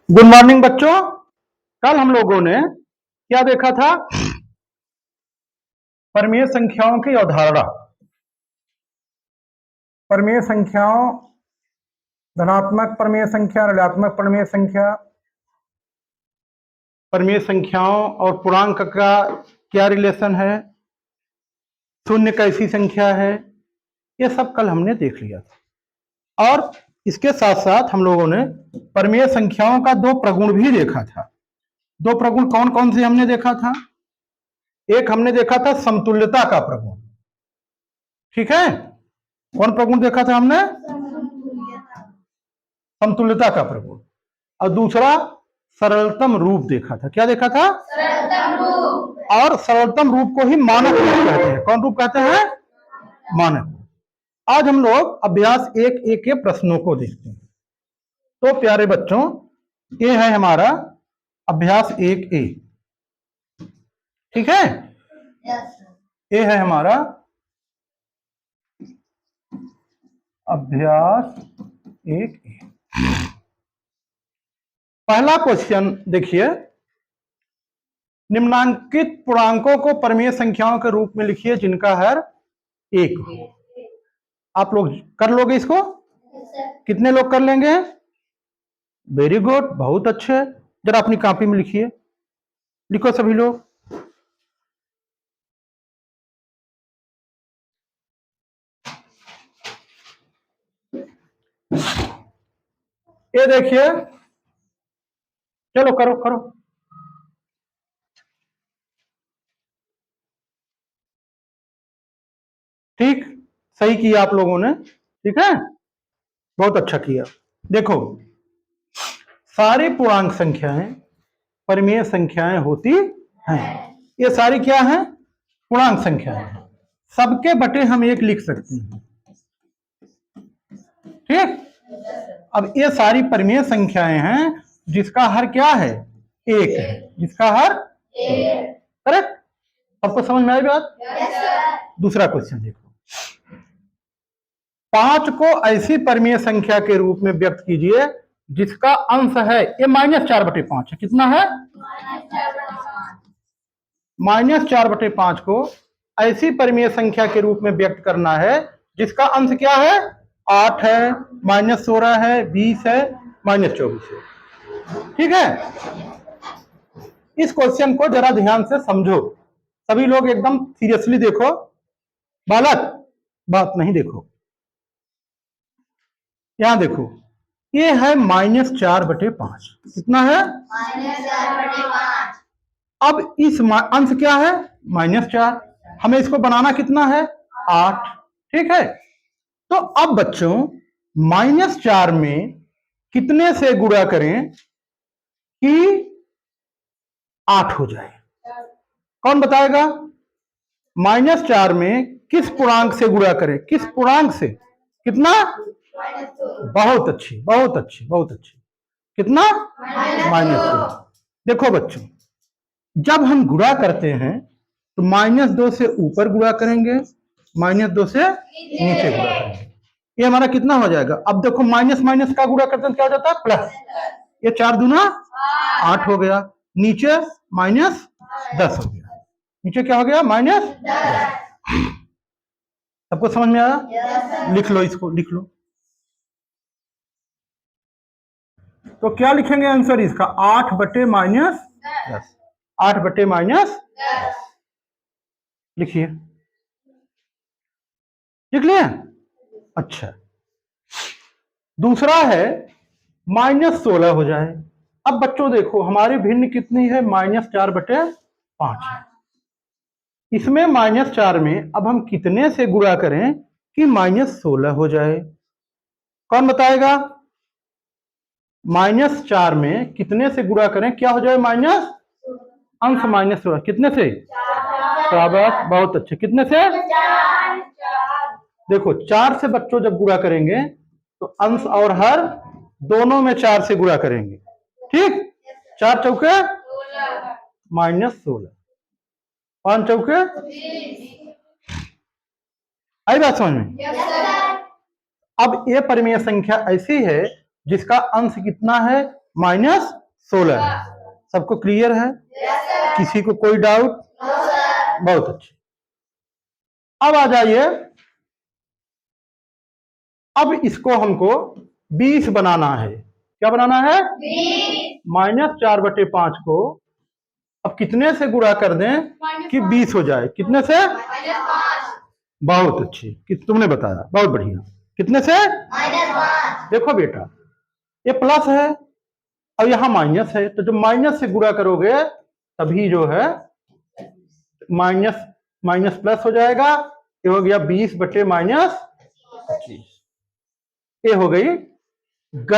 Good morning बच्चों। कल हम लोगों ने क्या देखा था? परमेय संख्याओं की अवधारणा। परमेय संख्याओं, धनात्मक परमेय संख्या, ऋणात्मक परमेय संख्या, परमेय संख्याओं और पूर्णांक का क्या रिलेशन है, शून्य कैसी संख्या है, ये सब कल हमने देख लिया था। और इसके साथ साथ हम लोगों ने परमेय संख्याओं का दो प्रगुण भी देखा था। दो प्रगुण कौन कौन से हमने देखा था? एक हमने देखा था समतुल्यता का प्रगुण, ठीक है। कौन प्रगुण देखा था हमने? समतुल्यता का प्रगुण। और दूसरा सरलतम रूप देखा था। क्या देखा था? सरलतम रूप। और सरलतम रूप को ही मानक रूप कहते हैं। कौन रूप कहते हैं? मानक। आज हम लोग अभ्यास 1A के प्रश्नों को देखते हैं। तो प्यारे बच्चों, ये है हमारा अभ्यास 1A, ठीक है। ये है हमारा अभ्यास 1A। पहला क्वेश्चन देखिए, निम्नांकित पूर्णांकों को परमेय संख्याओं के रूप में लिखिए जिनका हर 1 हो। आप लोग कर लोगे इसको? कितने लोग कर लेंगे? वेरी गुड, बहुत अच्छे। जरा अपनी कॉपी में लिखिए, लिखो सभी लोग। ये देखिए, चलो करो करो। ठीक, सही किया आप लोगों ने, ठीक है, बहुत अच्छा किया। देखो, सारी पूर्णांक संख्याएं परमेय संख्याएं होती हैं। ये सारी क्या हैं? पूर्णांक संख्याएं हैं। सबके बटे हम 1 लिख सकते हैं, ठीक। अब ये सारी परमेय संख्याएं हैं जिसका हर क्या है? 1 है। जिसका हर 1, करेक्ट। सबको समझ में आई बात? दूसरा क्वेश्चन देखो, 5 को ऐसी परमेय संख्या के रूप में व्यक्त कीजिए जिसका अंश है, ये -4/5 है। कितना है? -4/5 को ऐसी परमेय संख्या के रूप में व्यक्त करना है जिसका अंश क्या है? 8 है, -16 है, 20 है, -24 है, ठीक है। इस क्वेश्चन को जरा ध्यान से समझो। सभी लोग एकदम सीरियसली देखो, बालक बात नहीं देखो। यहां देखो, ये है -4/5। कितना है? -4/5। अब इस अंश क्या है? -4। हमें इसको बनाना कितना है? 8, ठीक है। तो अब बच्चों, -4 में कितने से गुणा करें कि 8 हो जाए? कौन बताएगा? -4 में किस पूर्णांक से गुणा करें? किस पूर्णांक से? कितना? बहुत अच्छी, बहुत अच्छी, बहुत अच्छी। कितना? -2। देखो बच्चों, जब हम गुणा करते हैं तो -2 से ऊपर गुणा करेंगे, -2 से नीचे गुणा करेंगे। ये हमारा कितना हो जाएगा? अब देखो, माइनस माइनस का गुणा करते हैं क्या हो जाता है? प्लस। ये 4 दूना 8 हो गया, नीचे -10 हो गया। नीचे क्या हो गया? -10। सबको समझ में आया? लिख लो इसको, लिख लो। तो क्या लिखेंगे आंसर इसका? 8/-10। 8/-10 लिखिए, लिख लिया? अच्छा। दूसरा है -16 हो जाए। अब बच्चों देखो, हमारी भिन्न कितनी है? -4/5 है। इसमें -4 में अब हम कितने से गुणा करें कि -16 हो जाए? कौन बताएगा? -4 में कितने से गुणा करें क्या हो जाए? माइनस अंश -16 कितने से? शाबाश, बहुत अच्छे। कितने से? देखो, 4 से बच्चों जब गुणा करेंगे तो अंश और हर दोनों में 4 से गुणा करेंगे, ठीक। 4 चौके -16, 5 चौके। आई बात समझ में? अब ये परमेय संख्या ऐसी है जिसका अंश कितना है? -16 है। सबको क्लियर है? किसी को कोई डाउट? बहुत अच्छे। अब आ जाइए, अब इसको हमको 20 बनाना है। क्या बनाना है? -4/5 को अब कितने से गुणा कर दें कि 20 हो जाए? कितने से? बहुत अच्छी, कि तुमने बताया, बहुत बढ़िया। कितने से? देखो बेटा, ये प्लस है और यहाँ माइनस है, तो जब माइनस से गुणा करोगे तभी जो है माइनस माइनस प्लस हो जाएगा। ये हो गया 20/-25। ये हो गई ग।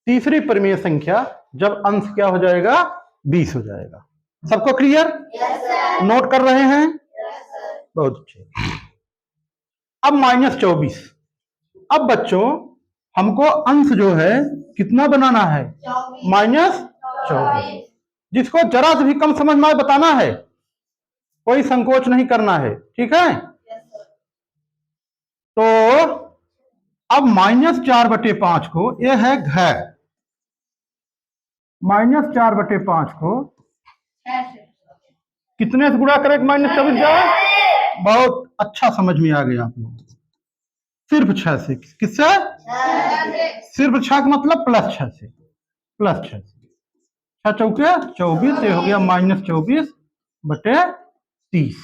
तीसरी परिमेय संख्या जब अंश क्या हो जाएगा? 20 हो जाएगा। सबको क्लियर? नोट कर रहे हैं? बहुत अच्छे। अब -24। अब बच्चों हमको अंश जो है कितना बनाना है? -24। जिसको जरा से भी कम समझ में आए बताना है, कोई संकोच नहीं करना है, ठीक है? तो अब -4/5 को, यह है घ, -4/5 को कितने से गुणा करें -24 जाए? बहुत अच्छा समझ में आ गया आप लोग। सिर्फ 6 से। किससे? सिर्फ 6 का मतलब +6 से। +6 से 6 चौके 24, ये हो गया -24/30।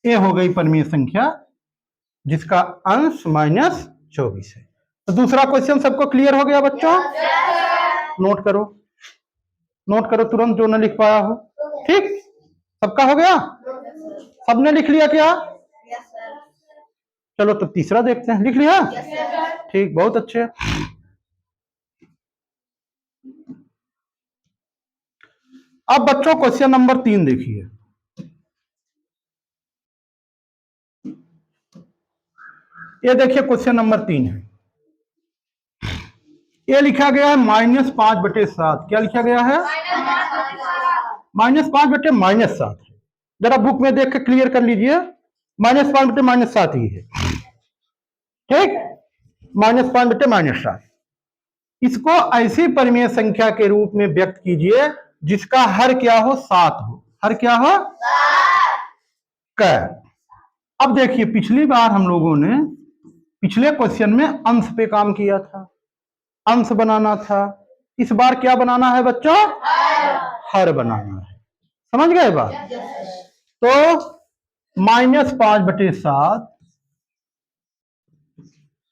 ये हो गई परिमेय संख्या जिसका अंश -24 है। तो दूसरा क्वेश्चन सबको क्लियर हो गया बच्चों? नोट करो, नोट करो तुरंत जो न लिख पाया हो। ठीक, सबका हो गया? सबने लिख लिया क्या? चलो तो तीसरा देखते हैं। लिख लिया? ठीक, बहुत अच्छे। अब बच्चों क्वेश्चन नंबर 3 देखिए। ये देखिए क्वेश्चन नंबर 3 है। ये लिखा गया है -5/7। क्या लिखा गया है? -5/-7। जरा बुक में देख के क्लियर कर लीजिए। -5/-7 ही है। ठीक, -5/-7। इसको ऐसी परिमेय संख्या के रूप में व्यक्त कीजिए जिसका हर क्या हो? 7 हो। हर क्या हो? क। अब देखिए, पिछली बार हम लोगों ने पिछले क्वेश्चन में अंश पे काम किया था, अंश बनाना था। इस बार क्या बनाना है बच्चों? हर बनाना है। समझ गए बात? तो -5/7,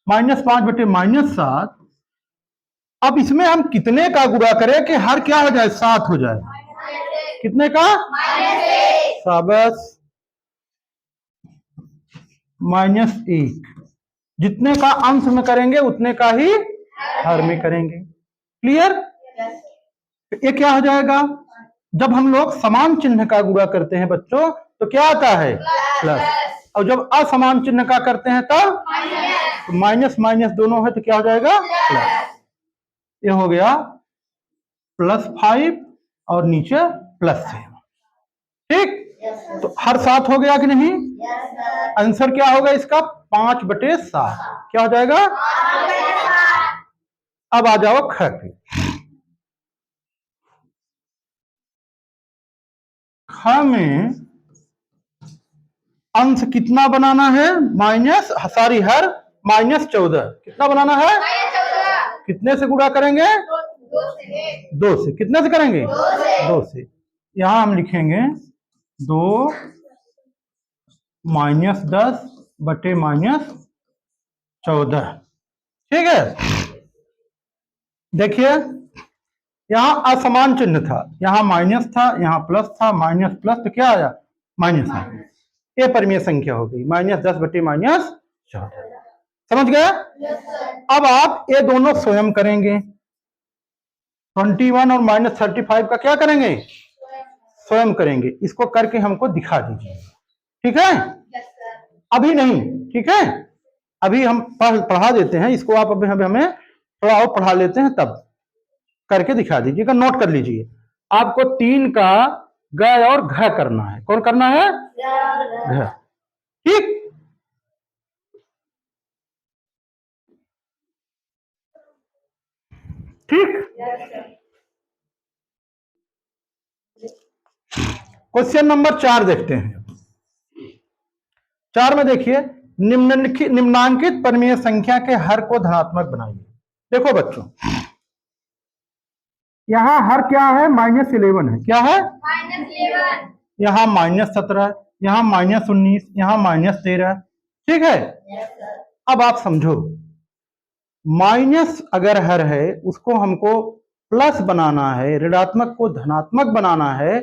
-5/-7। अब इसमें हम कितने का गुणा करें कि हर क्या हो जाए? 7 हो जाए? कितने का? शाबाश, -1। जितने का अंश में करेंगे उतने का ही हर में करेंगे। क्लियर? ये क्या हो जाएगा? जब हम लोग समान चिन्ह का गुणा करते हैं बच्चों तो क्या आता है? प्लस। और जब असमान चिन्ह का करते हैं तब तो माइनस माइनस दोनों है तो क्या हो जाएगा? प्लस। ये हो गया +5 और नीचे +7। ठीक, तो हर 7 हो गया कि नहीं? आंसर क्या होगा इसका? 5/7। क्या हो जाएगा? अब आ जाओ ख पे। ख में अंश कितना बनाना है? हर -14। कितना बनाना है? कितने से गुणा करेंगे? 2 से। कितने से करेंगे? 2 से। यहां हम लिखेंगे 2 -10/-14। ठीक है, देखिए यहां असमान चिन्ह था, यहां माइनस था, यहां प्लस था। माइनस प्लस तो क्या आया? माइनस आ गया। ये परिमेय संख्या हो गई -10/-14। समझ गए? अब आप ये दोनों स्वयं करेंगे। 21 और -35 का क्या करेंगे? स्वयं करेंगे। इसको करके हमको दिखा दीजिए। ठीक है? अभी नहीं, ठीक है? अभी हम पढ़ा देते हैं इसको। आप अभी हमें थोड़ा और पढ़ा लेते हैं, तब करके दिखा दीजिएगा। नोट कर लीजिए, आपको 3 का ग और घ करना है। कौन करना है? घ। ठीक, ठीक। क्वेश्चन नंबर 4 देखते हैं। 4 में देखिए, निम्नांकित परिमेय संख्या के हर को धनात्मक बनाइए। देखो बच्चों, यहां हर क्या है? -11 है। क्या है? -11। यहां -17, यहां -19, यहां -13। ठीक है। अब आप समझो, माइनस अगर हर है उसको हमको प्लस बनाना है, ऋणात्मक को धनात्मक बनाना है,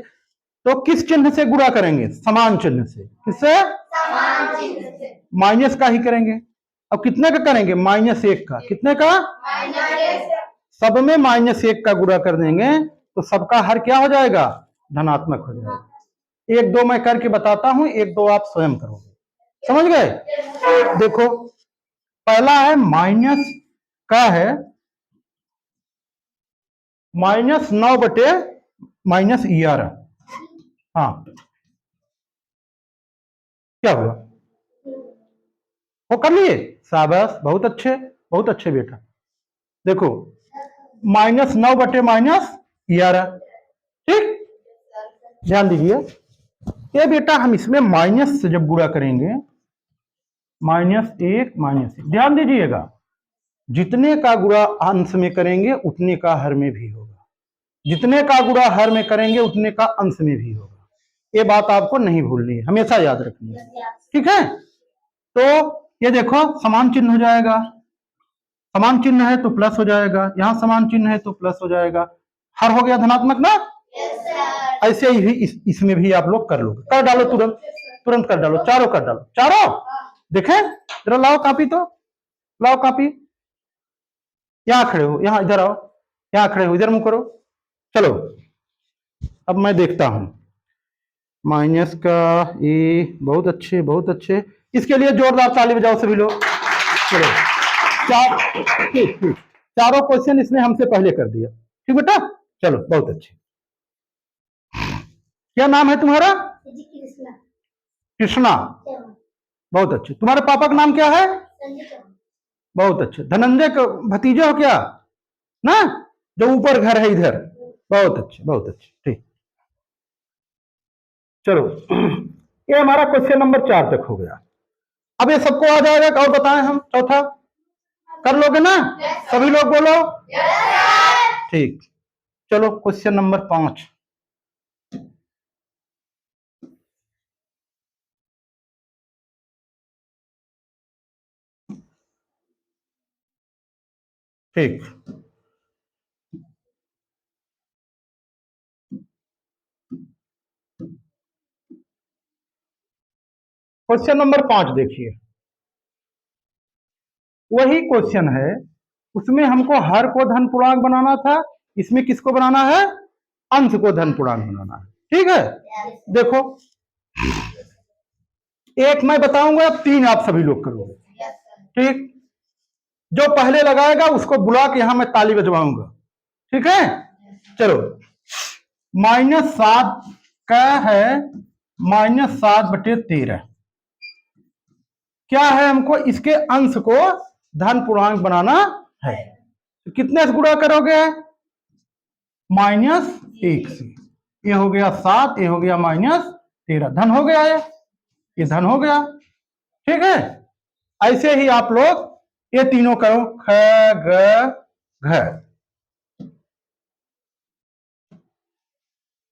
तो किस चिन्ह से गुणा करेंगे? समान चिन्ह से। किससे? समान चिन्ह से। माइनस का ही करेंगे। अब कितने का करेंगे? -1 का। कितने का? -1। सब में -1 का गुणा कर देंगे तो सबका हर क्या हो जाएगा? धनात्मक हो जाएगा। 1 2 मैं करके बताता हूं, 1 2 आप स्वयं करोगे। समझ गए? देखो, पहला है माइनस का है -9 बटे -11। हाँ, क्या हुआ? वो कर लिए? शाबाश, बहुत अच्छे, बहुत अच्छे बेटा। देखो, -9 बटे -11। ठीक, ध्यान दीजिए, ये बेटा हम इसमें माइनस से जब गुणा करेंगे, -1 -1, ध्यान दीजिएगा, जितने का गुणा अंश में करेंगे उतने का हर में भी होगा, जितने का गुणा हर में करेंगे उतने का अंश में भी होगा। ये बात आपको नहीं भूलनी है, हमेशा याद रखनी है। ठीक है। तो ये देखो, समान चिन्ह हो जाएगा, समान चिन्ह है तो प्लस हो जाएगा, यहां समान चिन्ह है तो प्लस हो जाएगा, हर हो गया धनात्मक ना। ऐसे ही इसमें भी आप लोग कर लोगे। कर डालो, तुरंत तुरंत कर डालो, चारों कर डालो, चारों। देखें जरा, लाओ कापी, तो लाओ कापी। यहां खड़े हो, यहां इधर आओ, यहां खड़े हो, इधर मुंह करो। चलो, अब मैं देखता हूं माइनस का ए। बहुत अच्छे, बहुत अच्छे। इसके लिए जोरदार ताली बजाओ सभी लोग। चलो, ठीक, चारों क्वेश्चन इसने हमसे पहले कर दिया। ठीक बेटा, चलो, बहुत अच्छे। क्या नाम है तुम्हारा? कृष्णा। बहुत अच्छे। तुम्हारे पापा का नाम क्या है? बहुत अच्छे। धनंजय का भतीजे हो क्या? ना, जो ऊपर घर है इधर। बहुत अच्छे, बहुत अच्छे। ठीक, चलो, ये हमारा क्वेश्चन नंबर 4 तक हो गया। अब ये सबको आ जाएगा, और बताएं हम चौथा कर लोगे ना? सभी लोग बोलो। ठीक, चलो, क्वेश्चन नंबर 5। ठीक, क्वेश्चन नंबर 5 देखिए, वही क्वेश्चन है, उसमें हमको हर को धन पूर्णांक बनाना था, इसमें किसको बनाना है? अंश को धन पूर्णांक बनाना है। ठीक है। देखो, एक मैं बताऊंगा, 3 आप सभी लोग करोगे। ठीक, जो पहले लगाएगा उसको बुला के यहां मैं ताली बजवाऊंगा। ठीक है। चलो, -7 का है -7 बटे 13। क्या है? हमको इसके अंश को धन पूर्णांक बनाना है। तो कितने से गुणा करोगे? -1 से। ये हो गया 7, ये हो गया -13, धन हो गया, ये धन हो गया। ठीक है। ऐसे ही आप लोग ये तीनों करो, ख ग घ,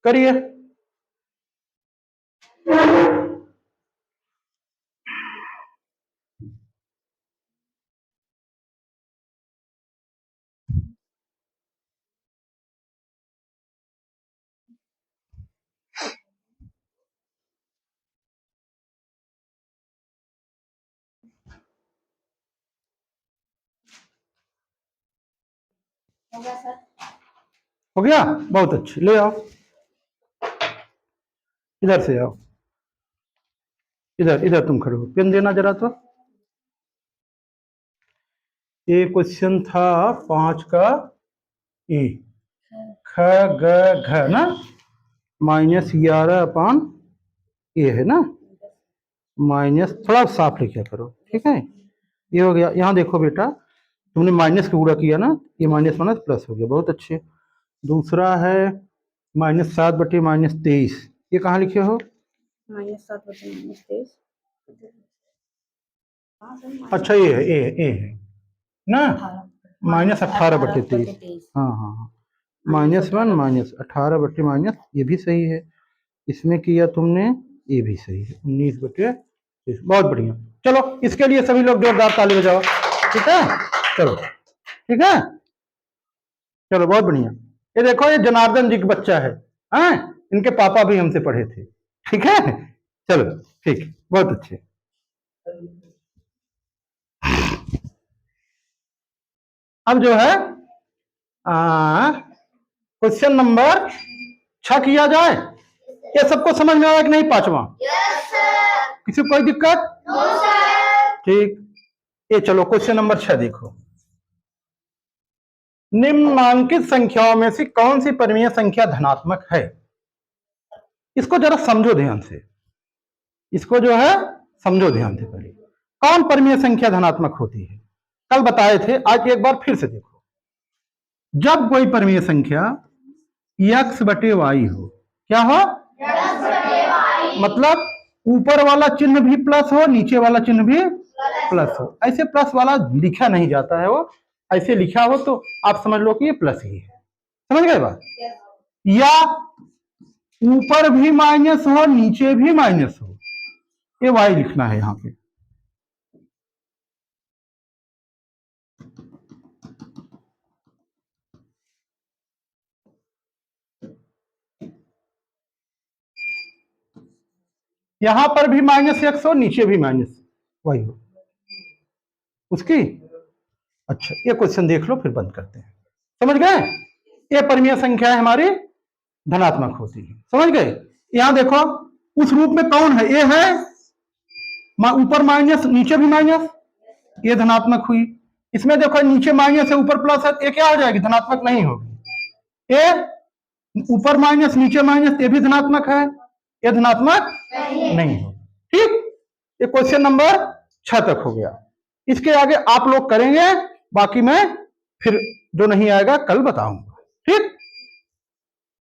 करिए। हो गया, बहुत अच्छे। ले आओ, इधर से आओ, इधर इधर तुम खड़े हो, पेन देना जरा। तो ये क्वेश्चन था 5 का ए, ख ग घ ना, -11 अपान ए है ना, माइनस, थोड़ा साफ लिखा करो। ठीक है, ये हो गया। यहां देखो बेटा, तुमने माइनस का गुणा किया ना, ये माइनस माइनस प्लस हो गया, बहुत अच्छे। दूसरा है -7/-23, ये कहाँ लिखे हो? -7/-23। अच्छा ये है, ए है ना, -18/23। हाँ हाँ हाँ, -1 -18/- ये भी सही है। इसमें किया तुमने, ये भी सही है, 19/23। बहुत बढ़िया। चलो इसके लिए सभी लोग जोरदार ताली बजाओ, ठीक है। चलो ठीक है, चलो बहुत बढ़िया। ये देखो, ये जनार्दन जी का बच्चा है, हैं? इनके पापा भी हमसे पढ़े थे, ठीक है। चलो ठीक, बहुत अच्छे। अब जो है क्वेश्चन नंबर 6 किया जाए। ये सबको समझ में आया कि नहीं? पांचवा किसी को कोई दिक्कत? ठीक, ये चलो क्वेश्चन नंबर 6 देखो। निम्नांकित संख्याओं में से कौन सी परिमेय संख्या धनात्मक है? इसको जरा समझो ध्यान से, इसको जो है समझो ध्यान से। पहले कौन परिमेय संख्या धनात्मक होती है? कल बताए थे, आज एक बार फिर से देखो। जब कोई परिमेय संख्या x/y हो, क्या हो? मतलब ऊपर वाला चिन्ह भी प्लस हो, नीचे वाला चिन्ह भी प्लस हो। ऐसे प्लस वाला लिखा नहीं जाता है, वो ऐसे लिखा हो तो आप समझ लो कि ये प्लस ही है। समझ गए बात? या ऊपर भी माइनस हो, नीचे भी माइनस हो, ये y लिखना है यहां पे। यहां पर भी -x हो, नीचे भी -y हो, उसकी। अच्छा ये क्वेश्चन देख लो, फिर बंद करते हैं। समझ गए? ये परिमेय संख्या है हमारी धनात्मक होती है, समझ गए? यहां देखो उस रूप में कौन है? ये है ऊपर माइनस नीचे भी माइनस, ये धनात्मक हुई। इसमें देखो नीचे माइनस है ऊपर प्लस है, ये क्या हो जाएगी? धनात्मक नहीं होगी। ये ऊपर माइनस नीचे माइनस, ये भी धनात्मक है, ये धनात्मक नहीं होगी। ठीक, ये क्वेश्चन नंबर 6 तक हो गया। इसके आगे आप लोग करेंगे, बाकी मैं फिर जो नहीं आएगा कल बताऊंगा, ठीक।